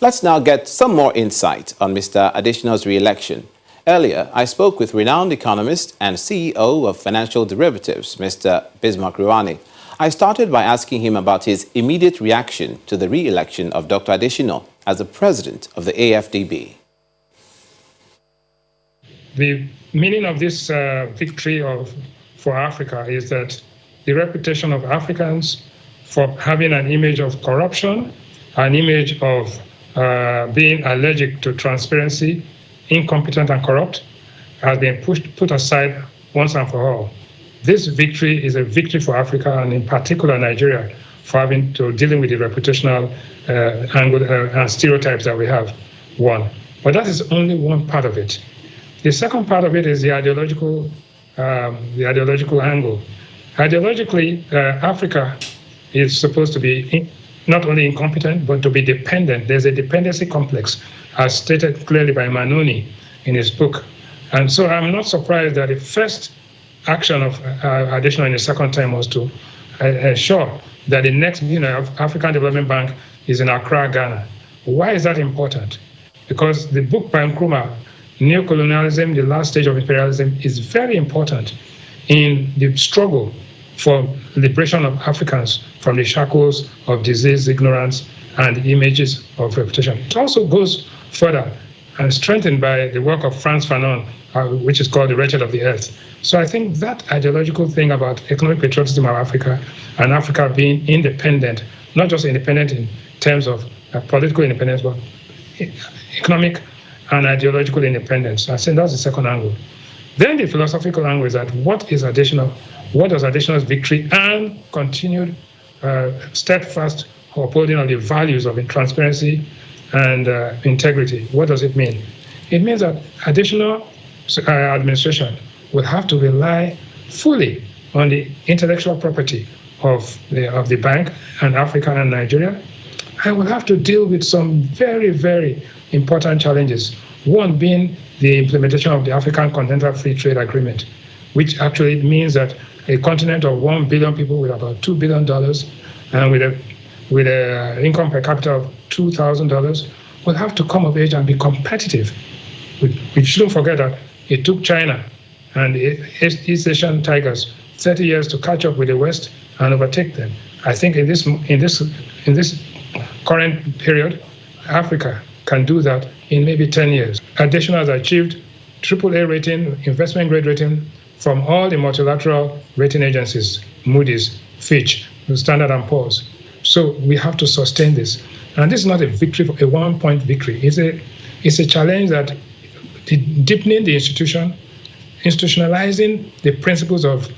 Let's now get some more insight on Mr. Adesina's re-election. Earlier, I spoke with renowned economist and CEO of financial derivatives, Mr. Bismarck Rewane. I started by asking him about his immediate reaction to the re-election of Dr. Adesina as the president of the AfDB. The meaning of this victory for Africa is that the reputation of Africans for having an image of corruption, an image of being allergic to transparency, incompetent and corrupt, has been put aside once and for all. This victory is a victory for Africa, and in particular Nigeria, for having to dealing with the reputational angle and stereotypes that we have. One, but that is only one part of it. The second part of it is the ideological angle. Ideologically, Africa is supposed to be not only incompetent, but to be dependent. There's a dependency complex, as stated clearly by Manoni in his book. And so I'm not surprised that the first action of Adesina in the second term was to ensure that the next millionaire of African Development Bank is in Accra, Ghana. Why is that important? Because the book by Nkrumah, Neocolonialism, the Last Stage of Imperialism, is very important in the struggle for liberation of Africans from the shackles of disease, ignorance, and the images of reputation. It also goes further and strengthened by the work of Frantz Fanon, which is called The Wretched of the Earth. So I think that ideological thing about economic patriotism of Africa and Africa being independent, not just independent in terms of political independence, but economic and ideological independence. I think that's the second angle. Then the philosophical angle is that what does Adesina's victory and continued steadfast upholding of the values of transparency and integrity, what does it mean? It means that Adesina administration will have to rely fully on the intellectual property of the bank and Africa and Nigeria, and will have to deal with some very, very important challenges. One being the implementation of the African Continental Free Trade Agreement, which actually means that a continent of 1 billion people with about $2 billion and with an income per capita of $2,000 will have to come of age and be competitive. We shouldn't forget that it took China and the East Asian tigers 30 years to catch up with the West and overtake them. I think in this current period, Africa can do that in maybe 10 years. Adesina has achieved AAA rating, investment grade rating from all the multilateral rating agencies, Moody's, Fitch, Standard & Poor's. So we have to sustain this. And this is not a victory, a one-point victory. It's a challenge that deepening the institutionalizing the principles of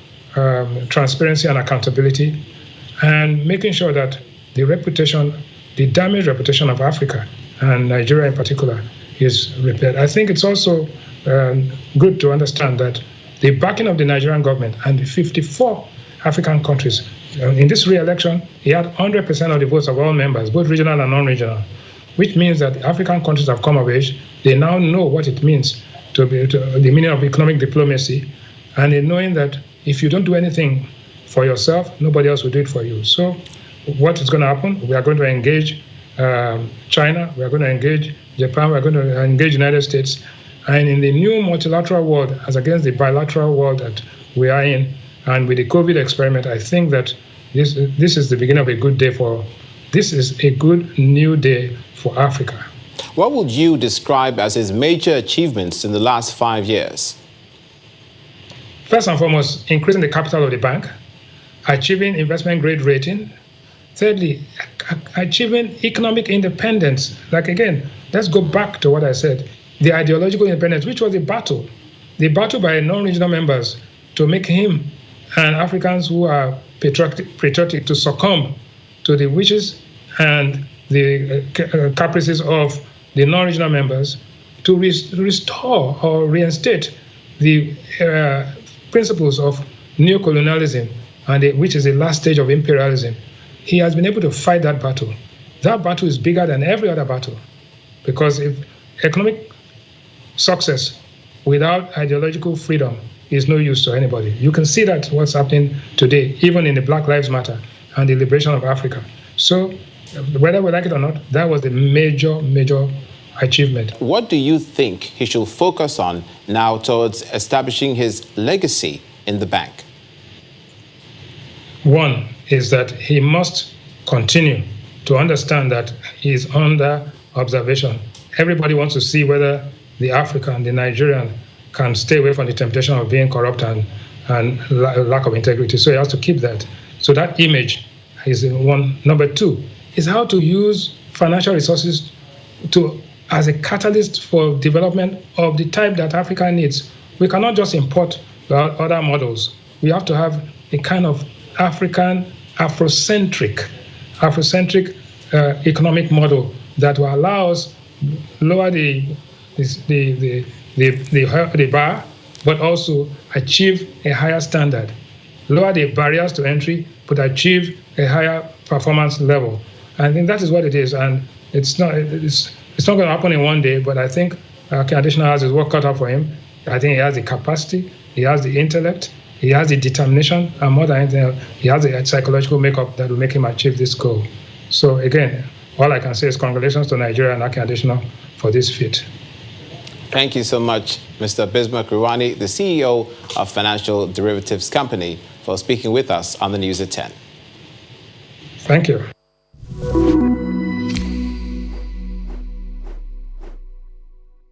transparency and accountability, and making sure that the damaged reputation of Africa and Nigeria in particular is repaired. I think it's also good to understand that the backing of the Nigerian government and the 54 African countries, in this re-election, he had 100% of the votes of all members, both regional and non-regional, which means that the African countries have come of age. They now know what it means to the meaning of economic diplomacy, and in knowing that if you don't do anything for yourself, nobody else will do it for you. So what is going to happen? We are going to engage China, we are going to engage Japan, we are going to engage the United States. And in the new multilateral world, as against the bilateral world that we are in, and with the COVID experiment, I think that this is the beginning of a good day this is a good new day for Africa. What would you describe as his major achievements in the last 5 years? First and foremost, increasing the capital of the bank, achieving investment grade rating. Thirdly, achieving economic independence. Like again, let's go back to what I said. The ideological independence, which was the battle by non-regional members to make him and Africans who are patriotic to succumb to the wishes and the caprices of the non-regional members, to restore or reinstate the principles of neocolonialism, which is the last stage of imperialism. He has been able to fight that battle. That battle is bigger than every other battle, because if economic success without ideological freedom is no use to anybody. You can see that what's happening today, even in the Black Lives Matter and the liberation of Africa. So Whether we like it or not, that was a major, major achievement. What do you think he should focus on now towards establishing his legacy in the bank? One is that he must continue to understand that he is under observation. Everybody wants to see whether the African, the Nigerian, can stay away from the temptation of being corrupt and lack of integrity. So he has to keep that. So that image is one. Number two is how to use financial resources as a catalyst for development of the type that Africa needs. We cannot just import other models. We have to have a kind of African, Afrocentric economic model that will allow us lower the bar, but also achieve a higher standard. Lower the barriers to entry, but achieve a higher performance level. I think that is what it is, and it's not going to happen in one day. But I think Adesina has his work cut out for him. I think he has the capacity, he has the intellect, he has the determination, and more than anything else, he has the psychological makeup that will make him achieve this goal. So again, all I can say is congratulations to Nigeria and Adesina for this feat. Thank you so much, Mr. Bismarck Rewane, the CEO of Financial Derivatives Company, for speaking with us on the News at 10. Thank you.